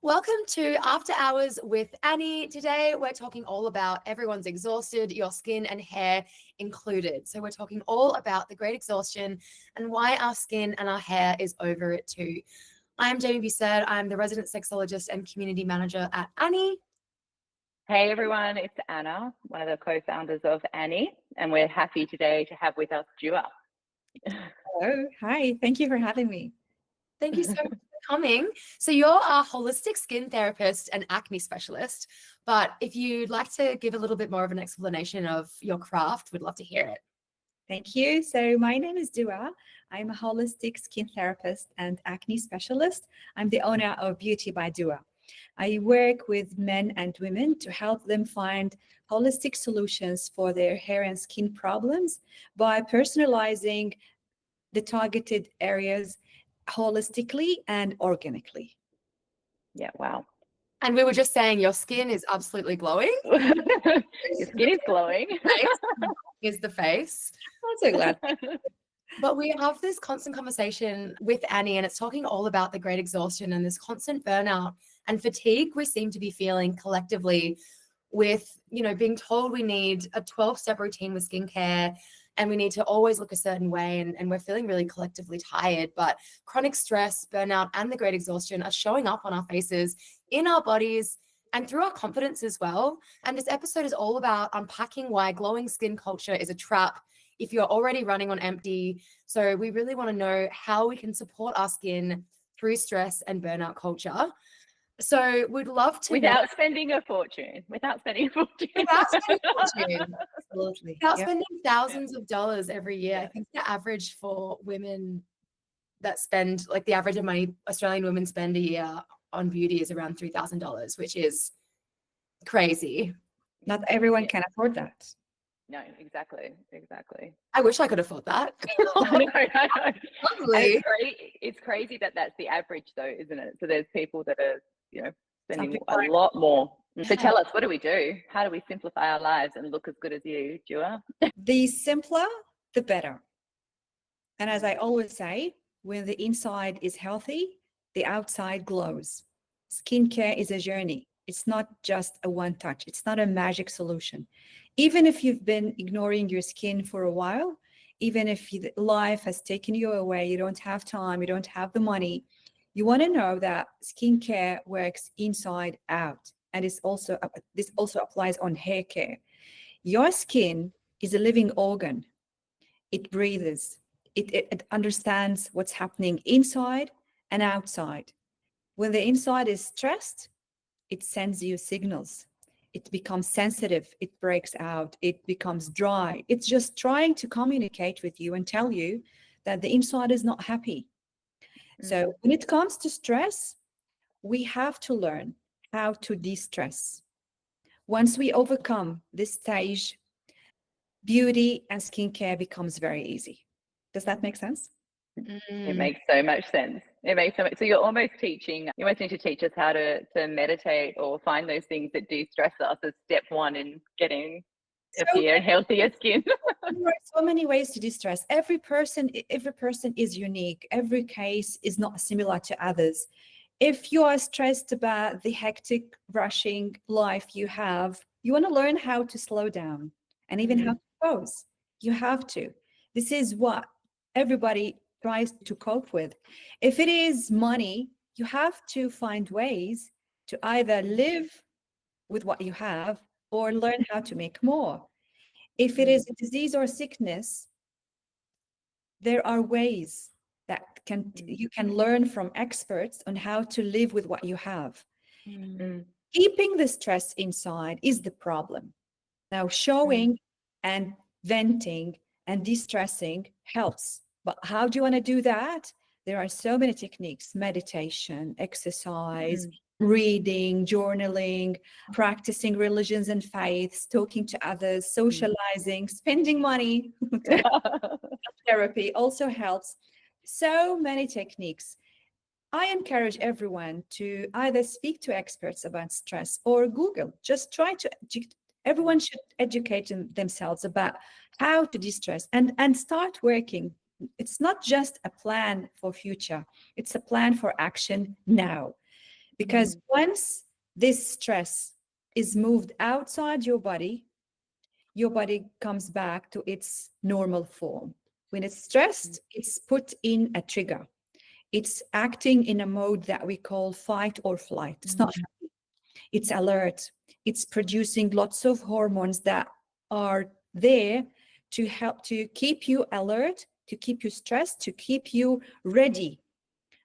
Welcome to After Hours with Annie. Today, we're talking all about everyone's exhausted, your skin and hair included. So we're talking all about the Great Exhaustion and why our skin and our hair is over it too. I'm Jamie Bucirde. I'm the resident sexologist and community manager at Annie. Hey everyone, it's Anna, one of the co-founders of Annie, and we're happy today to have with us Dua. Hello, hi, thank you for having me. Thank you so much for coming. So you're a holistic skin therapist and acne specialist, but if you'd like to give a little bit more of an explanation of your craft, we'd love to hear it. Thank you. So my name is Dua. I'm a holistic skin therapist and acne specialist. I'm the owner of Beauty by Dua. I work with men and women to help them find holistic solutions for their hair and skin problems by personalizing the targeted areas holistically and organically. Yeah, wow. And we were just saying your skin is absolutely glowing. Your skin is glowing. Is the face. I'm so glad. But we have this constant conversation with Annie, and it's talking all about the Great Exhaustion and this constant burnout and fatigue we seem to be feeling collectively with, being told we need a 12-step routine with skincare and we need to always look a certain way, and we're feeling really collectively tired. But chronic stress, burnout, and the Great Exhaustion are showing up on our faces, in our bodies, and through our confidence as well. And this episode is all about unpacking why glowing skin culture is a trap if you're already running on empty. So we really want to know how we can support our skin through stress and burnout culture. So we'd love to without spending a fortune. Absolutely. Without spending thousands of dollars every year. I think the average for women that spend, like the average of money Australian women spend a year on beauty is around $3,000, which is crazy. Not everyone can afford that. No, exactly. I wish I could afford that. I know. Lovely. It's crazy that that's the average though, isn't it? So there's people that are, spending a lot more. So tell us, what do we do? How do we simplify our lives and look as good as you, Dua? The simpler, the better. And as I always say, when the inside is healthy, the outside glows. Skincare is a journey. It's not just a one touch. It's not a magic solution. Even if you've been ignoring your skin for a while, even if life has taken you away, you don't have time, you don't have the money, you want to know that skincare works inside out. And this also applies on hair care. Your skin is a living organ. It breathes. It understands what's happening inside and outside. When the inside is stressed, it sends you signals. It becomes sensitive. It breaks out. It becomes dry. It's just trying to communicate with you and tell you that the inside is not happy. So when it comes to stress, we have to learn how to de-stress. Once we overcome this stage, beauty and skincare becomes very easy. Does that make sense? It makes so much sense. So you're almost teaching, you almost need to teach us how to meditate or find those things that de-stress us as step one in getting happier and healthier skin. There are so many ways to de-stress. Every person is unique. Every case is not similar to others. If you are stressed about the hectic, rushing life you have, you want to learn how to slow down and even how to pause. You have to. This is what everybody tries to cope with. If it is money, you have to find ways to either live with what you have or learn how to make more. If it is a disease or sickness, there are ways that you can learn from experts on how to live with what you have. Keeping the stress inside is the problem. Now, showing and venting and de-stressing helps. But how do you want to do that? There are so many techniques: meditation, exercise, reading, journaling, practicing religions and faiths, talking to others, socializing, spending money. Therapy also helps. So many techniques. I encourage everyone to either speak to experts about stress or Google. Just everyone should educate themselves about how to de-stress and start working. It's not just a plan for future. It's a plan for action now. Because once this stress is moved outside your body comes back to its normal form. When it's stressed, it's put in a trigger. It's acting in a mode that we call fight or flight. It's not happy. It's alert. It's producing lots of hormones that are there to help to keep you alert, to keep you stressed, to keep you ready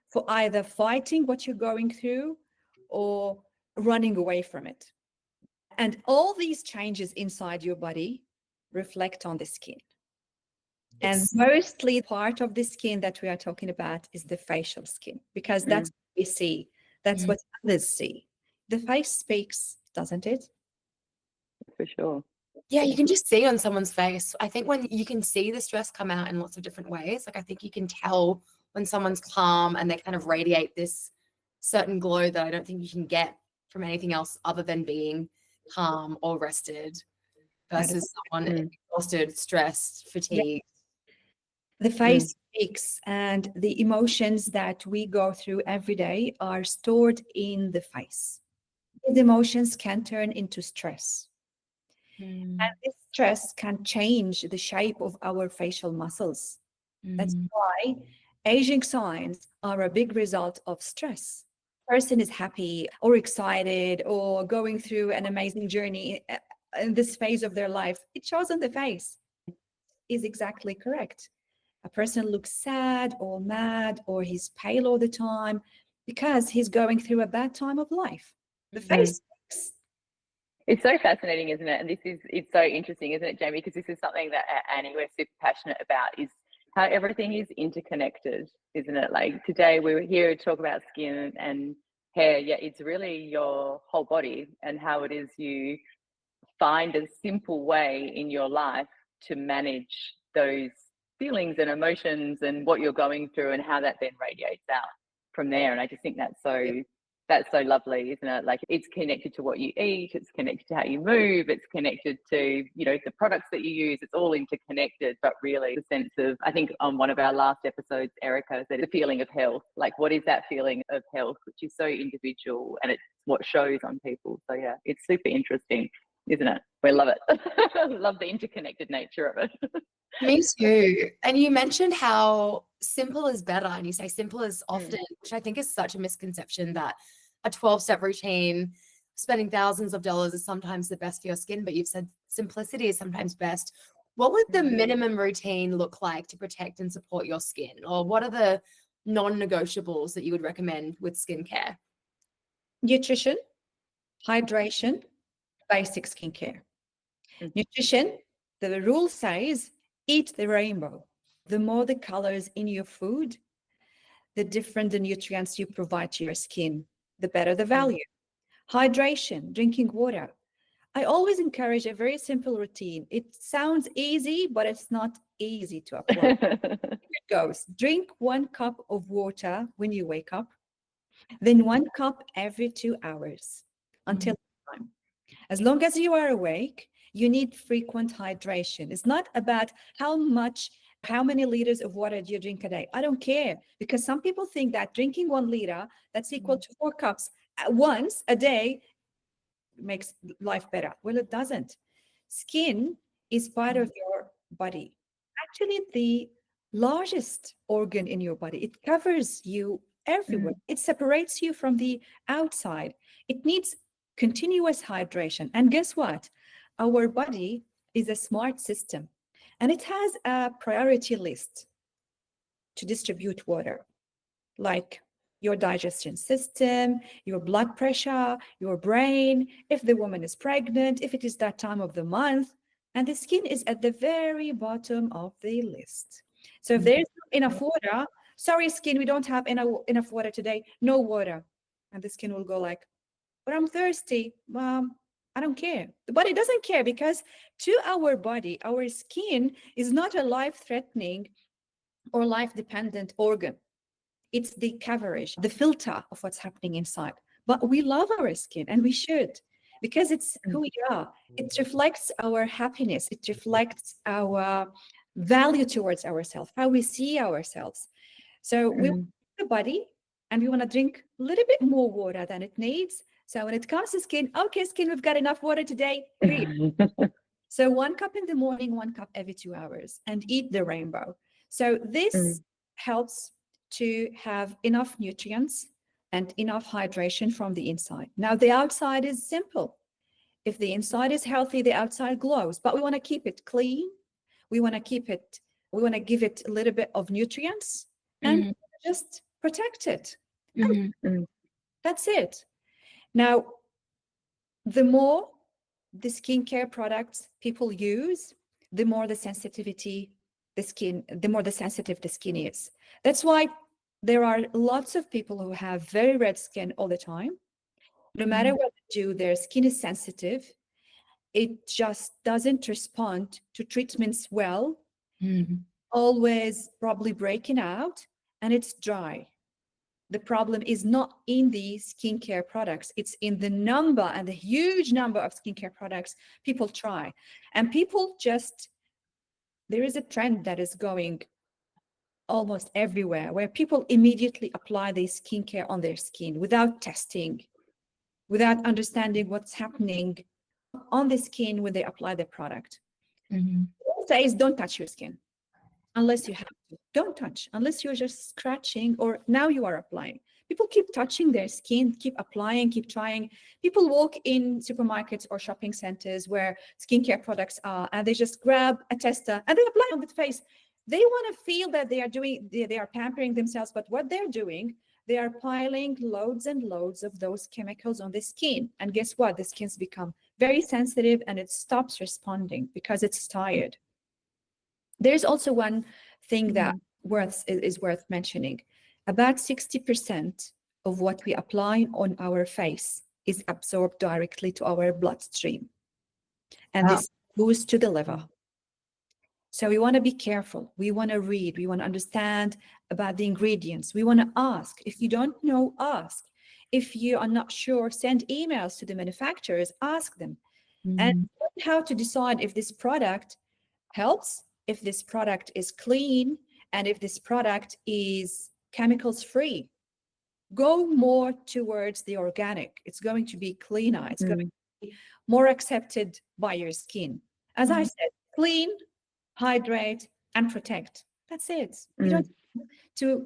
for either fighting what you're going through or running away from it. And all these changes inside your body reflect on the skin. And mostly part of the skin that we are talking about is the facial skin, because that's what we see. That's what others see. The face speaks, doesn't it? For sure. Yeah, you can just see on someone's face. I think when you can see the stress come out in lots of different ways, like I think you can tell when someone's calm and they kind of radiate this certain glow that I don't think you can get from anything else other than being calm or rested versus someone exhausted, stressed, fatigued. The face speaks, and the emotions that we go through every day are stored in the face. These emotions can turn into stress. And this stress can change the shape of our facial muscles. That's why aging signs are a big result of stress. Person is happy or excited or going through an amazing journey in this phase of their life. It shows on the face. Is exactly correct. A person looks sad or mad or he's pale all the time because he's going through a bad time of life. The face speaks. It's so fascinating, isn't it? And it's so interesting, isn't it, Jamie? Because this is something that at Annie we're super passionate about, is how everything is interconnected, isn't it? Like today we were here to talk about skin and hair, yet it's really your whole body and how it is you find a simple way in your life to manage those feelings and emotions and what you're going through and how that then radiates out from there. And I just think that's so lovely, isn't it? Like it's connected to what you eat, it's connected to how you move, it's connected to, you know, the products that you use, it's all interconnected. But really the sense of, I think on one of our last episodes, Erica said the feeling of health, like what is that feeling of health, which is so individual and it's what shows on people. So yeah, it's super interesting, isn't it? We love it. Love the interconnected nature of it. Me too. And you mentioned how simple is better, and you say simple is often, which I think is such a misconception, that a 12-step routine, spending thousands of dollars is sometimes the best for your skin, but you've said simplicity is sometimes best. What would the minimum routine look like to protect and support your skin? Or what are the non-negotiables that you would recommend with skincare? Nutrition, hydration, basic skincare. Nutrition, the rule says, eat the rainbow. The more the colors in your food, the different the nutrients you provide to your skin, the better the value. Hydration, drinking water. I always encourage a very simple routine. It sounds easy, but it's not easy to apply. Here it goes. Drink 1 cup of water when you wake up, then 1 cup every 2 hours until time. As long as you are awake, you need frequent hydration. It's not about how many liters of water do you drink a day. I don't care, because some people think that drinking 1 liter, that's equal to 4 cups once a day, makes life better. Well, it doesn't. Skin is part of your body. Actually, the largest organ in your body. It covers you everywhere. It separates you from the outside. It needs continuous hydration. And guess what? Our body is a smart system, and it has a priority list to distribute water, like your digestion system, your blood pressure, your brain, if the woman is pregnant, if it is that time of the month. And the skin is at the very bottom of the list. So if there's not enough water, sorry, skin, we don't have enough water today, no water. And the skin will go like, but I'm thirsty. I don't care. The body doesn't care, because to our body, our skin is not a life-threatening or life-dependent organ. It's the coverage, the filter of what's happening inside. But we love our skin, and we should, because it's who we are. It reflects our happiness. It reflects our value towards ourselves, how we see ourselves. So we want the body and we want to drink a little bit more water than it needs. So when it comes to skin, okay, skin, we've got enough water today. Breathe. So 1 cup in the morning, 1 cup every 2 hours, and eat the rainbow. So this helps to have enough nutrients and enough hydration from the inside. Now, the outside is simple. If the inside is healthy, the outside glows, but we want to keep it clean. We want to give it a little bit of nutrients and just protect it. That's it. Now, the more the skincare products people use, the more the sensitive the skin is. That's why there are lots of people who have very red skin all the time. No matter what they do, their skin is sensitive. It just doesn't respond to treatments well, always probably breaking out, and it's dry. The problem is not in the skincare products. It's in the number and the huge number of skincare products people try. And people there is a trend that is going almost everywhere where people immediately apply the skincare on their skin without testing, without understanding what's happening on the skin when they apply the product. It says don't touch your skin unless you have to. Don't touch unless you're just scratching, or now you are applying. People keep touching their skin, keep applying, keep trying. People walk in supermarkets or shopping centers where skincare products are, and they just grab a tester and they apply on the face. They want to feel that they are pampering themselves, but what they're doing, they are piling loads and loads of those chemicals on the skin. And guess what? The skin's become very sensitive and it stops responding because it's tired. There's also one thing that is worth mentioning. About 60% of what we apply on our face is absorbed directly to our bloodstream. And this goes to the liver. So we want to be careful. We want to read. We want to understand about the ingredients. We want to ask. If you don't know, ask. If you are not sure, send emails to the manufacturers, ask them. And how to decide if this product helps, if this product is clean, and if this product is chemicals free. Go more towards the organic. It's going to be cleaner. It's going to be more accepted by your skin. As I said, clean, hydrate, and protect. That's it. You don't have to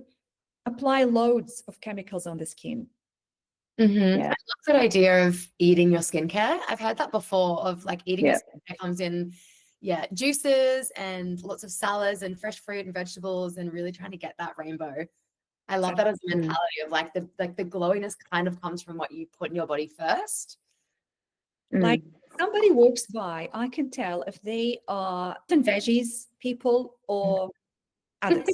apply loads of chemicals on the skin. I love that idea of eating your skincare. I've heard that before, of like eating your skincare comes in juices and lots of salads and fresh fruit and vegetables, and really trying to get that rainbow. I love that as a mentality of like the glowiness kind of comes from what you put in your body first. Like somebody walks by, I can tell if they are veggies people or others.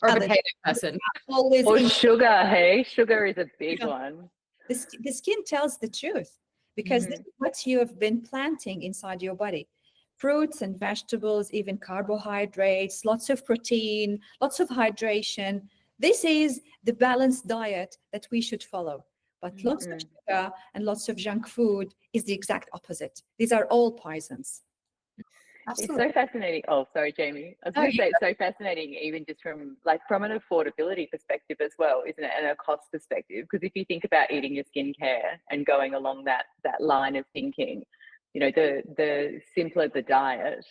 Or a potato person. Always or sugar, hey? Sugar is a big one. The skin tells the truth because this is what you have been planting inside your body. Fruits and vegetables, even carbohydrates, lots of protein, lots of hydration. This is the balanced diet that we should follow. But lots of sugar and lots of junk food is the exact opposite. These are all poisons. Absolutely. It's so fascinating. Oh, sorry, Jamie. I was going to say it's so fascinating, even just from an affordability perspective as well, isn't it? And a cost perspective. Because if you think about eating your skincare and going along that line of thinking, you know, the simpler the diet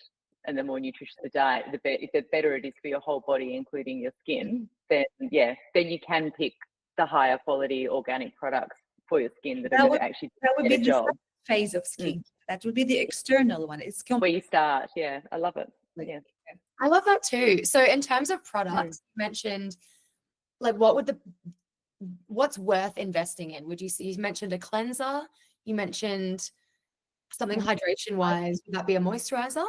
and the more nutritious the diet, the better it is for your whole body, including your skin. Then you can pick the higher quality organic products for your skin that would be the job. Phase of skin. That would be the external one. It's where you start. Yeah, I love it. Yeah, I love that too. So in terms of products, you mentioned like what's worth investing in? You mentioned a cleanser. You mentioned something hydration wise. Would that be a moisturizer?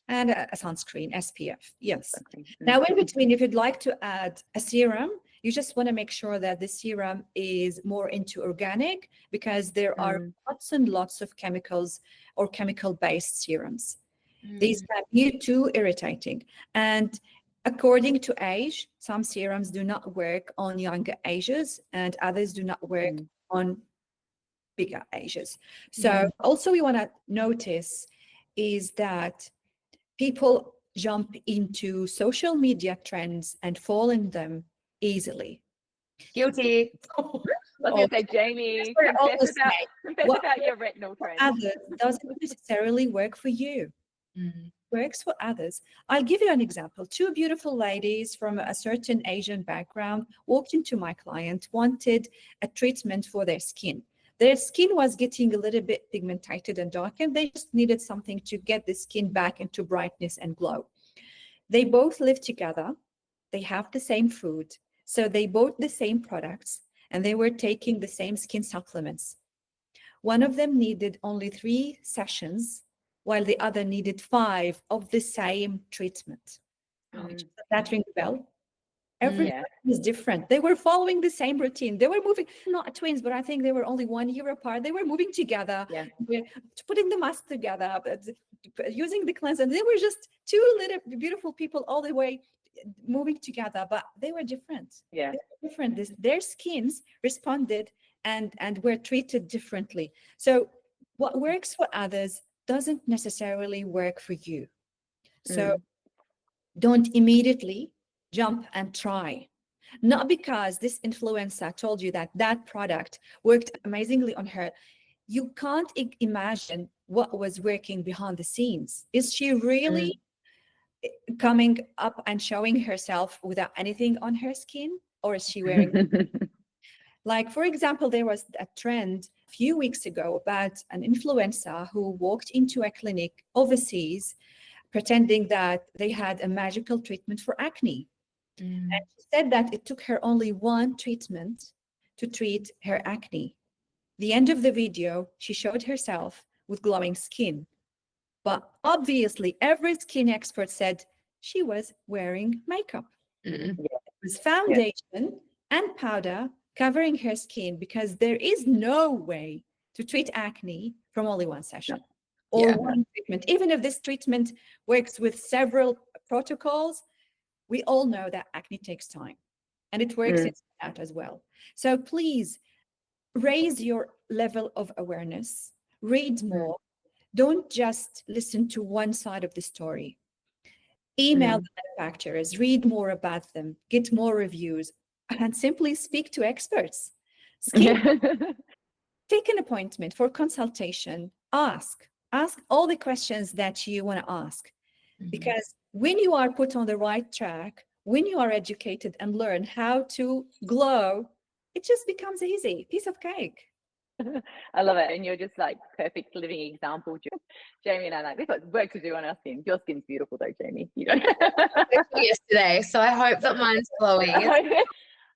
And a sunscreen, SPF. Yes. Now in between, if you'd like to add a serum, you just want to make sure that the serum is more into organic, because there are lots and lots of chemicals or chemical-based serums. These can be too irritating. And according to age, some serums do not work on younger ages and others do not work on bigger ages. So also we want to notice is that people jump into social media trends and fall in them easily. Guilty. I was going to say, Jamie, We're all confess the same. What about your retinal trend. others doesn't necessarily work for you. Mm. Works for others. I'll give you an example. Two beautiful ladies from a certain Asian background walked into my client, wanted a treatment for their skin. Their skin was getting a little bit pigmented and darkened. They just needed something to get the skin back into brightness and glow. They both live together. They have the same food. So they bought the same products and they were taking the same skin supplements. One of them needed only 3 sessions, while the other needed 5 of the same treatment. Does that ring a bell? Every Yeah. was different. They were following the same routine. They were moving, not twins, but I think they were only 1 year apart. They were moving together, Yeah. putting the mask together, using the cleanser. They were just 2 little beautiful people all the way moving together, but they were different. Yeah. They were different. Their skins responded and were treated differently. So what works for others doesn't necessarily work for you. So don't immediately jump and try. Not because this influencer told you that that product worked amazingly on her. You can't imagine what was working behind the scenes. Is she really coming up and showing herself without anything on her skin? Or is she wearing like, for example, there was a trend a few weeks ago about an influencer who walked into a clinic overseas pretending that they had a magical treatment for acne. And she said that it took her only 1 treatment to treat her acne. The end of the video, she showed herself with glowing skin. But obviously, every skin expert said she was wearing makeup. It was foundation and powder covering her skin because there is no way to treat acne from only 1 session or 1 treatment. Even if this treatment works with several protocols, we all know that acne takes time and it works in that as well. So please raise your level of awareness, read more. Don't just listen to one side of the story. Email the manufacturers, read more about them, get more reviews, and simply speak to experts. Take an appointment for consultation. Ask all the questions that you want to ask. Because when you are put on the right track, when you are educated and learn how to glow, it just becomes easy, piece of cake. I love it. And you're just like perfect living example. Jamie and I, like, we've got work to do on our skin. Your skin's beautiful though, Jamie. You know? Yesterday, so I hope that mine's glowing.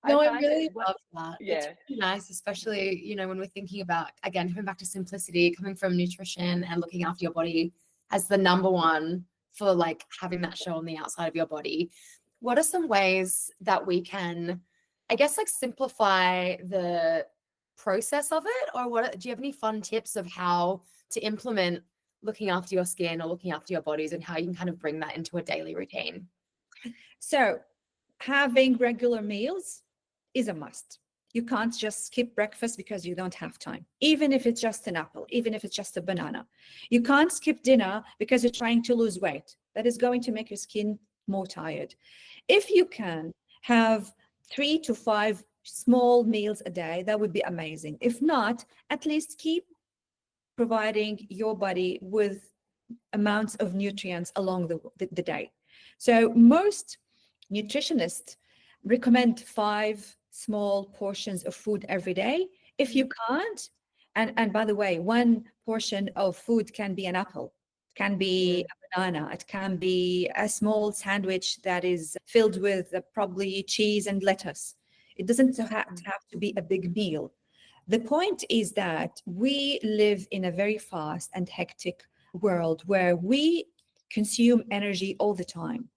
No, I really love that. Yeah. It's really nice, especially, you know, when we're thinking about, again, coming back to simplicity, coming from nutrition and looking after your body as the number one for like having that show on the outside of your body. What are some ways that we can, I guess, like simplify the process of it? Or what do you have any fun tips of how to implement looking after your skin or looking after your bodies and how you can kind of bring that into a daily routine? So having regular meals is a must. You can't just skip breakfast because you don't have time, even if it's just an apple, even if it's just a banana. You can't skip dinner because you're trying to lose weight. That is going to make your skin more tired. If you can have 3 to 5 small meals a day, that would be amazing. If not, at least keep providing your body with amounts of nutrients along the day. So most nutritionists recommend 5 small portions of food every day. If you can't, and by the way, 1 portion of food can be an apple, can be a banana, it can be a small sandwich that is filled with probably cheese and lettuce. It doesn't have to be a big meal. The point is that we live in a very fast and hectic world where we consume energy all the time.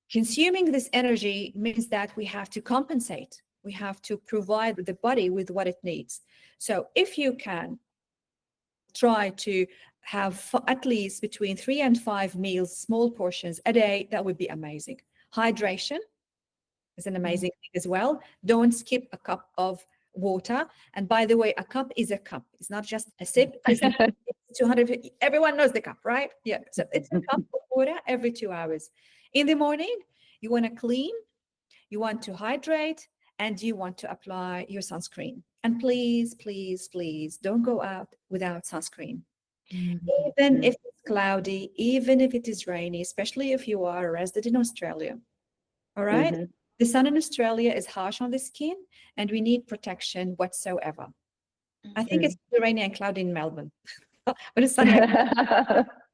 Consuming this energy means that we have to compensate. We have to provide the body with what it needs. So if you can try to have at least between 3 and 5 meals, small portions a day, that would be amazing. Hydration is an amazing thing as well. Don't skip a cup of water. And by the way, a cup is a cup. It's not just a sip. It's 250. Everyone knows the cup, right? Yeah. So it's a cup of water every 2 hours. In the morning, you want to clean, you want to hydrate, and you want to apply your sunscreen. And please, please, please don't go out without sunscreen. Even if it's cloudy, even if it is rainy, especially if you are a resident in Australia. All right? The sun in Australia is harsh on the skin, and we need protection whatsoever. I think it's rainy and cloudy in Melbourne. But it's sunny.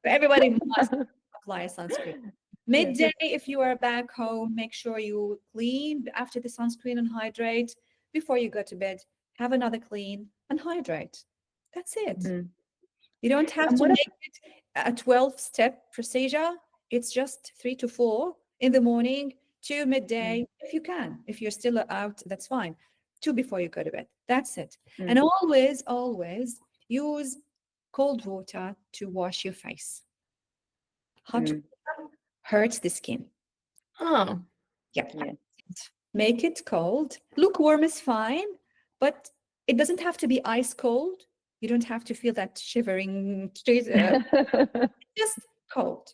Everybody must apply a sunscreen. Midday, if you are back home, make sure you clean after the sunscreen and hydrate. Before you go to bed, have another clean and hydrate. That's it. You don't have to make it a 12-step procedure. It's just 3 to 4 in the morning, 2 midday, if you can. If you're still out, that's fine. 2 before you go to bed. That's it. And always, always use cold water to wash your face. Hot water hurts the skin. Oh. Yeah. Make it cold. Lukewarm is fine, but it doesn't have to be ice cold. You don't have to feel that shivering. Just cold.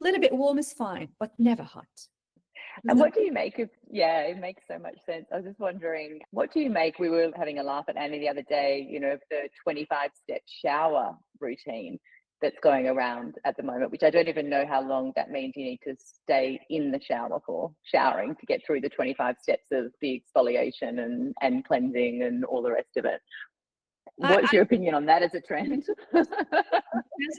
A little bit warm is fine, but never hot. And what do you make of, it makes so much sense. I was just wondering, what do you make? We were having a laugh at Annie the other day, of the 25-step shower routine that's going around at the moment, which I don't even know how long that means you need to stay in the shower for, showering to get through the 25 steps of the exfoliation and cleansing and all the rest of it. What's your opinion on that as a trend?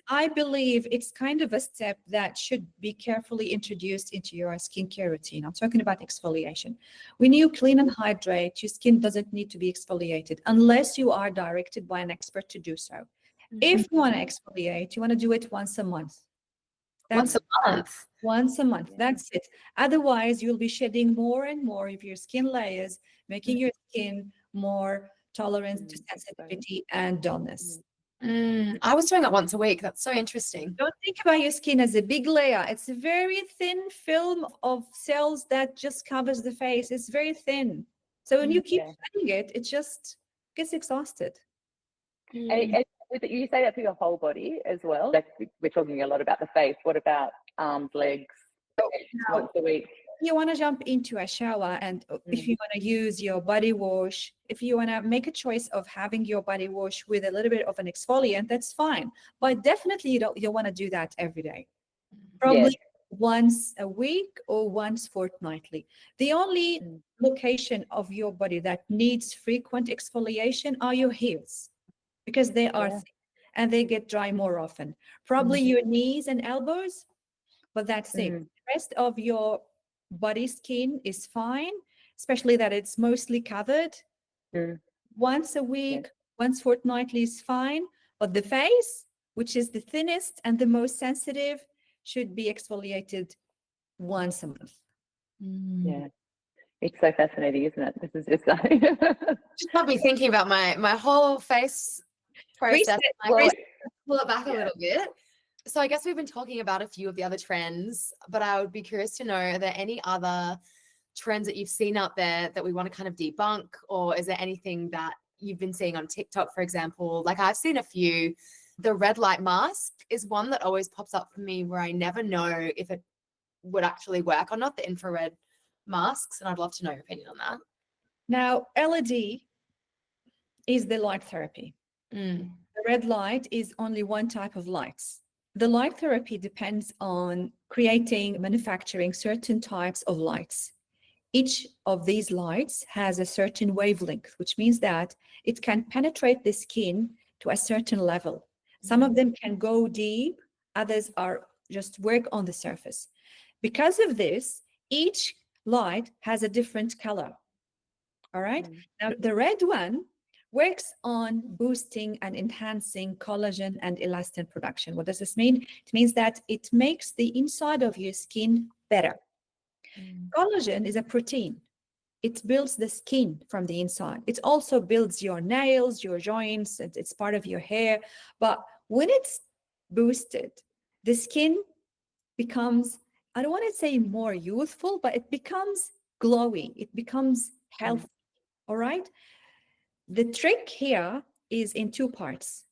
I believe it's kind of a step that should be carefully introduced into your skincare routine. I'm talking about exfoliation. When you clean and hydrate, your skin doesn't need to be exfoliated unless you are directed by an expert to do so. If you want to exfoliate, you want to do it once a month. Once a month? Once a month, that's it. Otherwise, you'll be shedding more and more of your skin layers, making your skin more tolerant to sensitivity and dullness. I was doing it once a week. That's so interesting. Don't think about your skin as a big layer. It's a very thin film of cells that just covers the face. It's very thin. So when you keep shedding it, it just gets exhausted. And you say that for your whole body as well? Like we're talking a lot about the face. What about arms, legs, once a week? You want to jump into a shower, and if you want to use your body wash, if you want to make a choice of having your body wash with a little bit of an exfoliant, that's fine. But definitely you want to do that every day. Probably once a week or once fortnightly. The only location of your body that needs frequent exfoliation are your heels, because they are thick and they get dry more often. Probably your knees and elbows, but that's it. The rest of your body skin is fine, especially that it's mostly covered. Once a week, once fortnightly is fine, but the face, which is the thinnest and the most sensitive, should be exfoliated once a month. It's so fascinating, isn't it? This is just like just got me thinking about my whole face process. Pull it back a little bit. So I guess we've been talking about a few of the other trends, but I would be curious to know, are there any other trends that you've seen out there that we want to kind of debunk? Or is there anything that you've been seeing on TikTok, for example? Like I've seen a few. The red light mask is one that always pops up for me where I never know if it would actually work or not, the infrared masks. And I'd love to know your opinion on that. Now, LED is the light therapy. The red light is only one type of lights. The light therapy depends on manufacturing certain types of lights. Each of these lights has a certain wavelength, which means that it can penetrate the skin to a certain level. Some of them can go deep, others are just work on the surface. Because of this, each light has a different color. All right. Now, the red one works on boosting and enhancing collagen and elastin production. What does this mean? It means that it makes the inside of your skin better. Collagen is a protein. It builds the skin from the inside. It also builds your nails, your joints, and it's part of your hair. But when it's boosted, the skin becomes, I don't want to say more youthful, but it becomes glowy. It becomes healthy. All right. The trick here is in two parts.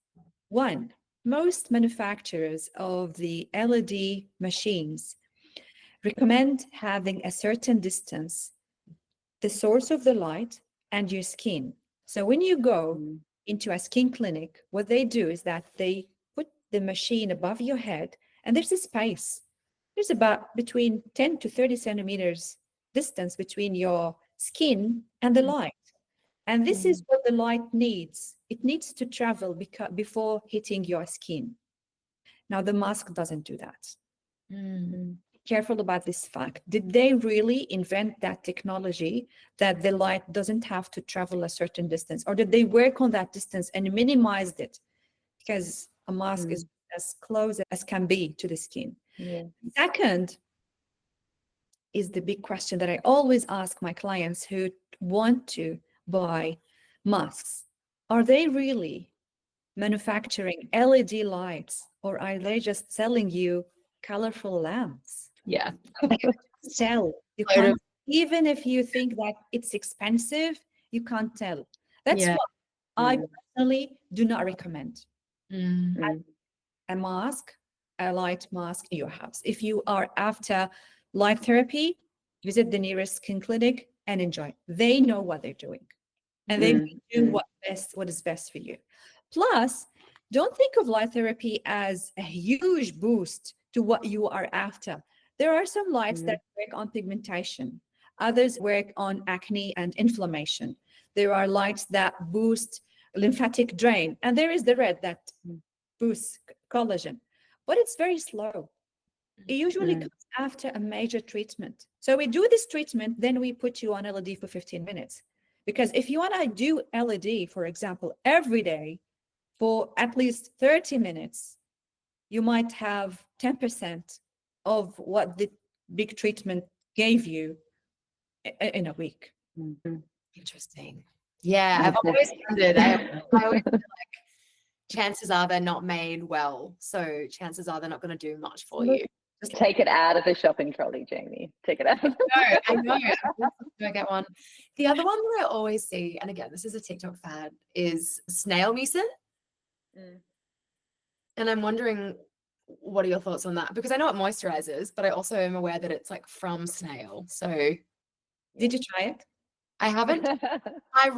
One, most manufacturers of the LED machines recommend having a certain distance the source of the light and your skin. So when you go into a skin clinic, what they do is that they put the machine above your head, and there's a space. There's about between 10 to 30 centimeters distance between your skin and the light. And this is what the light needs. It needs to travel before hitting your skin. Now, the mask doesn't do that. Be careful about this fact. Did they really invent that technology that the light doesn't have to travel a certain distance? Or did they work on that distance and minimized it? Because a mask is as close as can be to the skin. Yeah. Second is the big question that I always ask my clients who want to buy masks. Are they really manufacturing LED lights, or are they just selling you colorful lamps? Yeah. Tell. You can't, even if you think that it's expensive, you can't tell. That's what I personally do not recommend. A mask, a light mask in your house. If you are after light therapy, visit the nearest skin clinic and enjoy. They know what they're doing, and they do what is best for you. Plus, don't think of light therapy as a huge boost to what you are after. There are some lights that work on pigmentation. Others work on acne and inflammation. There are lights that boost lymphatic drain. And there is the red that boosts collagen. But it's very slow. It usually comes after a major treatment. So we do this treatment, then we put you on LED for 15 minutes. Because if you want to do LED, for example, every day for at least 30 minutes, you might have 10% of what the big treatment gave you in a week. Interesting. Yeah, I've always wondered. I always feel like chances are they're not made well, so chances are they're not going to do much for you. Just take it out of the shopping trolley, Jamie. Take it out. I know. I get one. The other one that I always see, and again, this is a TikTok fad, is snail mucin. And I'm wondering, what are your thoughts on that? Because I know it moisturizes, but I also am aware that it's like from snail. So did you try it? I haven't. I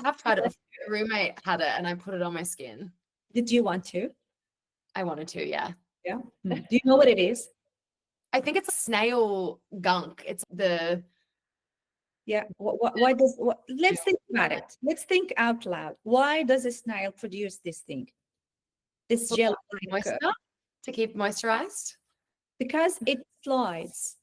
have tried it. A roommate had it and I put it on my skin. Did you want to? I wanted to, yeah. Yeah. Do you know what it is? I think it's a snail gunk. It's the... Yeah. Let's think about it. Let's think out loud. Why does a snail produce this thing? This gel moisture to keep moisturized? Because it slides.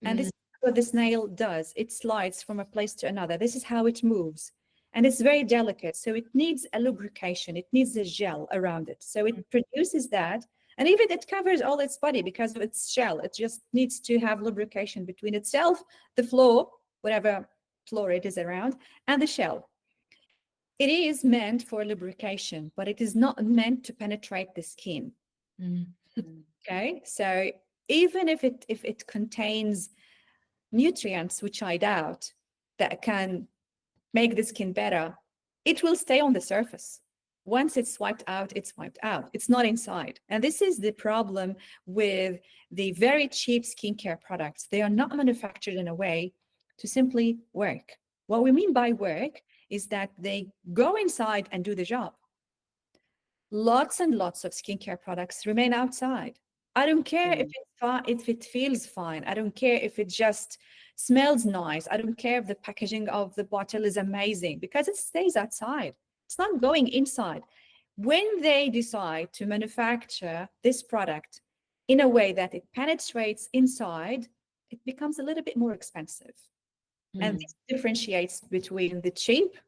And this is what the snail does. It slides from a place to another. This is how it moves. And it's very delicate. So it needs a lubrication. It needs a gel around it. So it produces that. And even it covers all its body because of its shell. It just needs to have lubrication between itself, the floor, whatever floor it is around, and the shell. It is meant for lubrication, but it is not meant to penetrate the skin. Okay, so even if it contains nutrients, which I doubt, that can make the skin better, it will stay on the surface. Once it's wiped out, it's wiped out. It's not inside. And this is the problem with the very cheap skincare products. They are not manufactured in a way to simply work. What we mean by work is that they go inside and do the job. Lots and lots of skincare products remain outside. I don't care if it feels fine. I don't care if it just smells nice. I don't care if the packaging of the bottle is amazing, because it stays outside. It's not going inside. When they decide to manufacture this product in a way that it penetrates inside, it becomes a little bit more expensive. And this differentiates between the cheap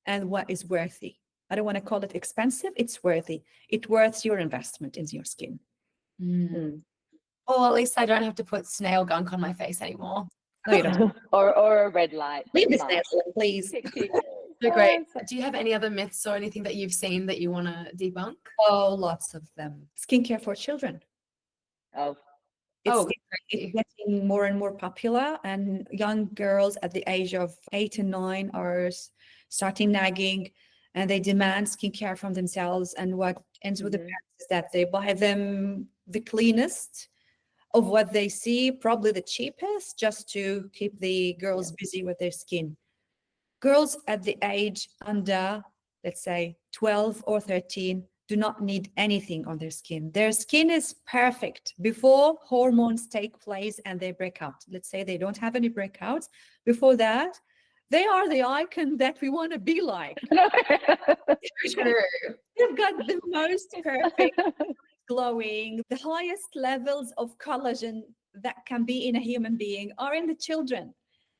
and what is worthy. I don't want to call it expensive. It's worthy. It's worth your investment in your skin. Well, at least I don't have to put snail gunk on my face anymore. No, you don't. or a red light. Leave the snail, please. So great. Do you have any other myths or anything that you've seen that you want to debunk? Oh, lots of them. Skincare for children. It's getting more and more popular, and young girls at the age of 8 and 9 are starting nagging, and they demand skincare from themselves. And what ends with the parents is that they buy them the cleanest, of what they see, probably the cheapest, just to keep the girls busy with their skin. Girls at the age under, let's say, 12 or 13 do not need anything on their skin. Their skin is perfect before hormones take place and they break out. Let's say they don't have any breakouts. Before that, they are the icon that we want to be like. True. They've got the most perfect, glowing, the highest levels of collagen that can be in a human being are in the children.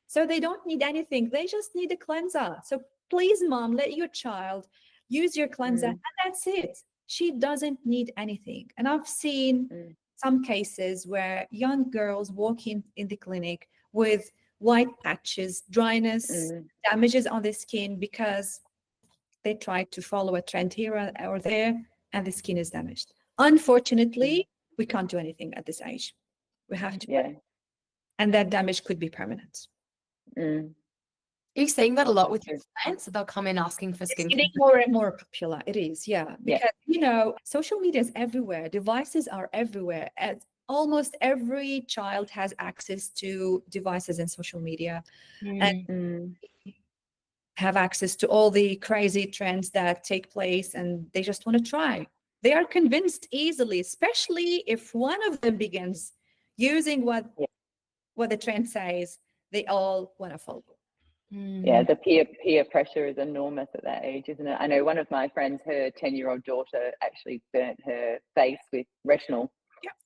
So they don't need anything. They just need a cleanser. So please, mom, let your child use your cleanser, and that's it. She doesn't need anything. And I've seen some cases where young girls walk in the clinic with white patches, dryness, damages on the skin because they tried to follow a trend here or there, and the skin is damaged. Unfortunately, we can't do anything at this age. We have to wait. And that damage could be permanent. Are you seeing that a lot with your clients? They'll come in asking for It's skincare? getting more and more popular. It is, because social media is everywhere. Devices are everywhere. Almost every child has access to devices and social media, and have access to all the crazy trends that take place, and they just want to try. They are convinced easily, especially if one of them begins using what the trend says. They all want to follow. Yeah, the peer pressure is enormous at that age, isn't it? I know one of my friends, her 10-year-old daughter actually burnt her face with retinol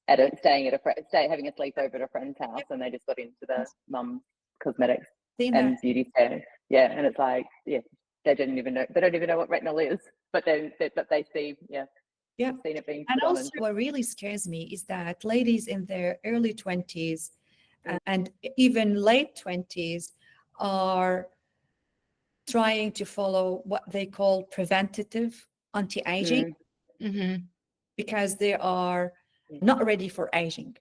having a sleepover at a friend's house, and they just got into the mum's cosmetics and beauty care. Yeah, and it's like, they don't even know what retinol is, but they see, seen it being and put on. Also, what really scares me is that ladies in their early 20s and even late 20s are trying to follow what they call preventative anti-aging because they are not ready for aging,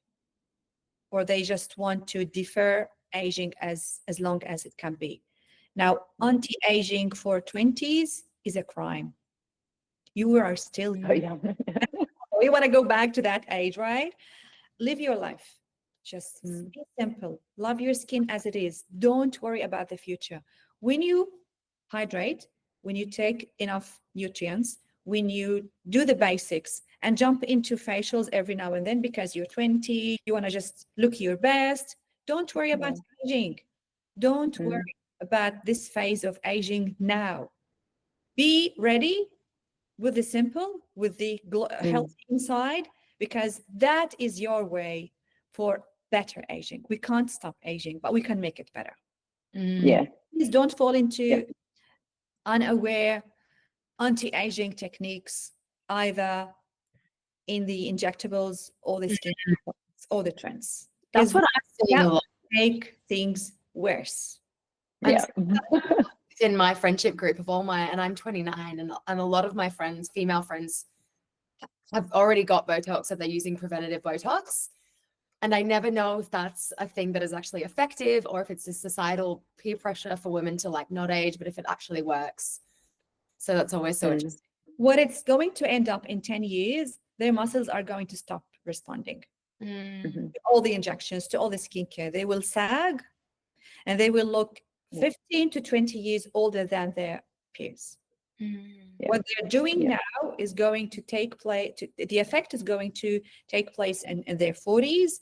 or they just want to defer aging as long as it can be. Now, anti-aging for 20s is a crime. You are still we want to go back to that age, right? Live your life. Just be simple. Love your skin as it is. Don't worry about the future. When you hydrate, when you take enough nutrients, when you do the basics and jump into facials every now and then because you're 20, you want to just look your best, don't worry about aging. Don't worry about this phase of aging now. Be ready with the simple, with the healthy inside, because that is your way for better aging. We can't stop aging, but we can make it better. Please don't fall into unaware anti-aging techniques, either in the injectables or the skin or the trends. That's what I'm seeing a lot. Make things worse. In my friendship group and I'm 29, and a lot of my friends, female friends, have already got Botox, so they're using preventative Botox. And I never know if that's a thing that is actually effective or if it's a societal peer pressure for women to not age, but if it actually works. So that's always so interesting. What it's going to end up in 10 years, their muscles are going to stop responding. To all the injections, to all the skincare. They will sag and they will look 15 to 20 years older than their peers. What they're doing now is going to take place, the effect is going to take place in their 40s.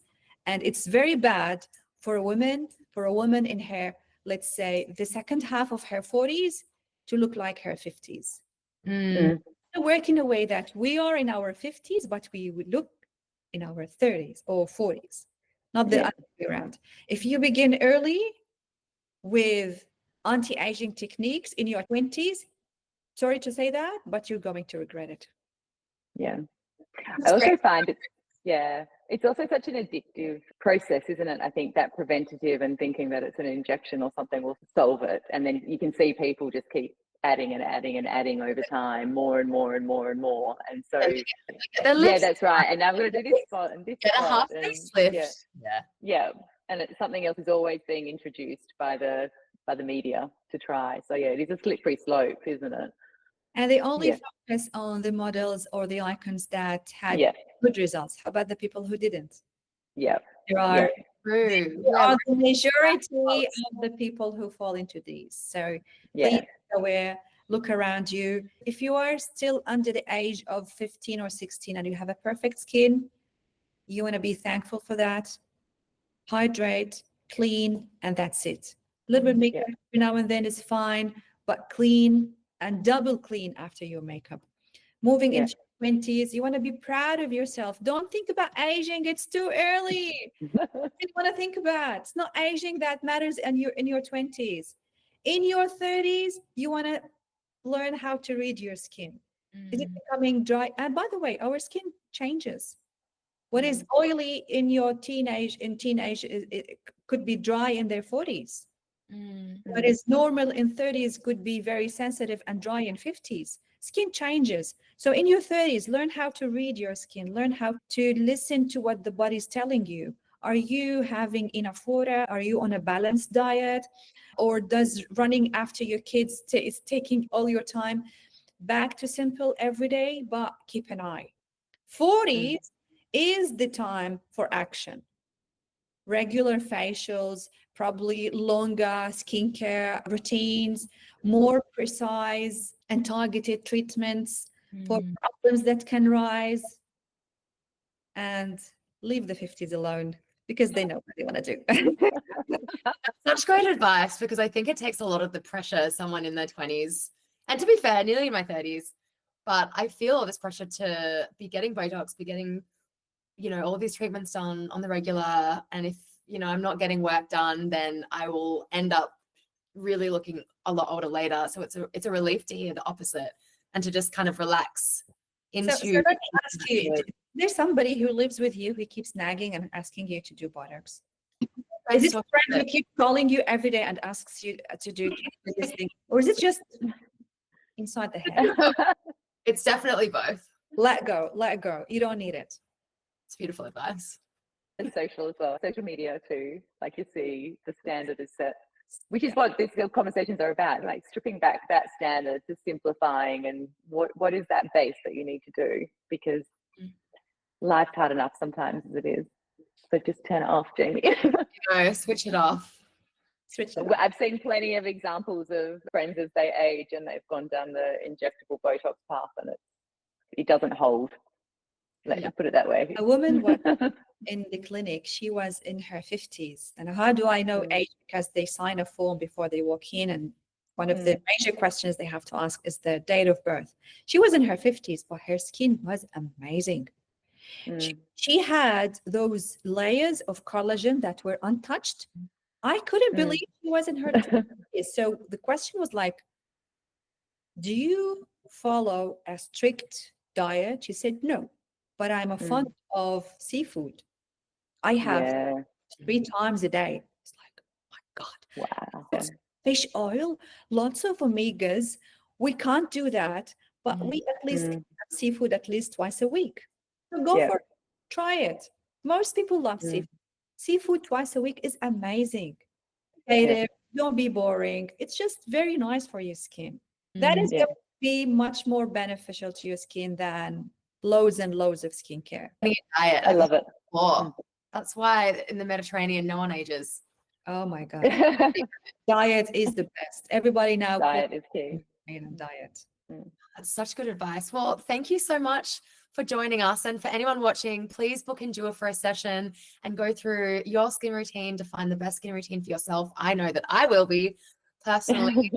And it's very bad for a woman in her, let's say, the second half of her 40s to look like her 50s. Work in a way that we are in our 50s, but we would look in our 30s or 40s, not the other way around. If you begin early with anti-aging techniques in your 20s, sorry to say that, but you're going to regret it. I also find it's also such an addictive process, isn't it? I think that preventative and thinking that it's an injection or something will solve it. And then you can see people just keep adding and adding and adding over time, more and more and more and more. And so, that's right. And I'm going to do this spot and this spot. And something else is always being introduced by the media to try. So it is a slippery slope, isn't it? And they only focus on the models or the icons that had good results. How about the people who didn't? Yep. There are, True. there Yeah, are the majority of the people who fall into these. So please Yeah. be aware, look around you. If you are still under the age of 15 or 16 and you have a perfect skin, you want to be thankful for that. Hydrate, clean, and that's it. A little bit of makeup every now and then is fine, but clean and double clean after your makeup. Moving into 20s, you want to be proud of yourself. Don't think about aging. It's too early. What you want to think about? It's not aging that matters in your 20s. In your 30s, you want to learn how to read your skin. Is it becoming dry? And by the way, our skin changes. What is oily in your teenage, it could be dry in their 40s. What is normal in 30s could be very sensitive and dry in 50s. Skin changes. So in your 30s, learn how to read your skin. Learn how to listen to what the body's telling you. Are you having enough water? Are you on a balanced diet? Or does running after your kids is taking all your time? Back to simple every day, but keep an eye. 40s is the time for action. Regular facials, probably longer skincare routines, more precise and targeted treatments for problems that can rise, and leave the 50s alone because they know what they want to do. such great advice, because I think it takes a lot of the pressure someone in their 20s, and to be fair, nearly in my 30s, but I feel all this pressure to be getting Botox, be getting, all these treatments done on the regular. And if, I'm not getting work done, then I will end up really looking a lot older later. So it's a relief to hear the opposite and to just kind of relax into. So let me ask you, there's somebody who lives with you who keeps nagging and asking you to do Botox? Is it a friend who keeps calling you every day and asks you to do this thing? Or is it just inside the head? It's definitely both. Let go, let go. You don't need it. It's beautiful advice. And social as well, social media too. Like you see, the standard is set, which is what these conversations are about, like stripping back that standard to simplifying, and what is that base that you need to do, because life's hard enough sometimes as it is. So just turn it off, Jamie. Switch it off. I've seen plenty of examples of friends as they age and they've gone down the injectable Botox path, and it doesn't hold. Let's just put it that way. A woman was in the clinic. She was in her 50s. And how do I know age? Because they sign a form before they walk in, and one of the major questions they have to ask is the date of birth. She was in her 50s, but her skin was amazing. She had those layers of collagen that were untouched. I couldn't believe she was in her 20s. So the question was like, do you follow a strict diet? She said, no, but I'm a fan of seafood. I have 3 times a day. It's like, oh my God. Wow. Fish oil, lots of omegas. We can't do that, but we at least have seafood at least twice a week. So go for it. Try it. Most people love seafood. Seafood twice a week is amazing. Creative, don't be boring. It's just very nice for your skin. That is going to be much more beneficial to your skin than loads and loads of skincare. Diet. I love it. That's why in the Mediterranean, no one ages. Oh my God. Diet is the best. Everybody now. Diet is key. Diet. That's such good advice. Well, thank you so much for joining us. And for anyone watching, please book in Dua for a session and go through your skin routine to find the best skin routine for yourself. I know that I will be personally.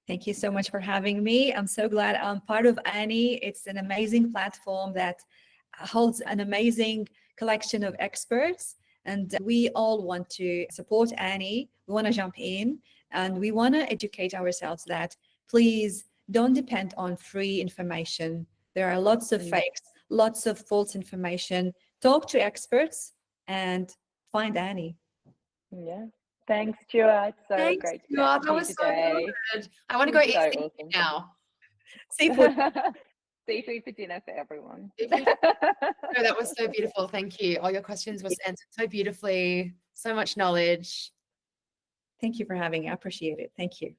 Thank you so much for having me. I'm so glad I'm part of Anni. It's an amazing platform that holds an amazing collection of experts. And we all want to support Anni. We want to jump in and we want to educate ourselves that please don't depend on free information. There are lots of fakes, lots of false information. Talk to experts and find Anni. Yeah. Thanks, Dua. It's so great to That was today. So good. I want to go eat seafood now. Seafood. Seafood for dinner for everyone. No, that was so beautiful. Thank you. All your questions were answered so beautifully. So much knowledge. Thank you for having me. I appreciate it. Thank you.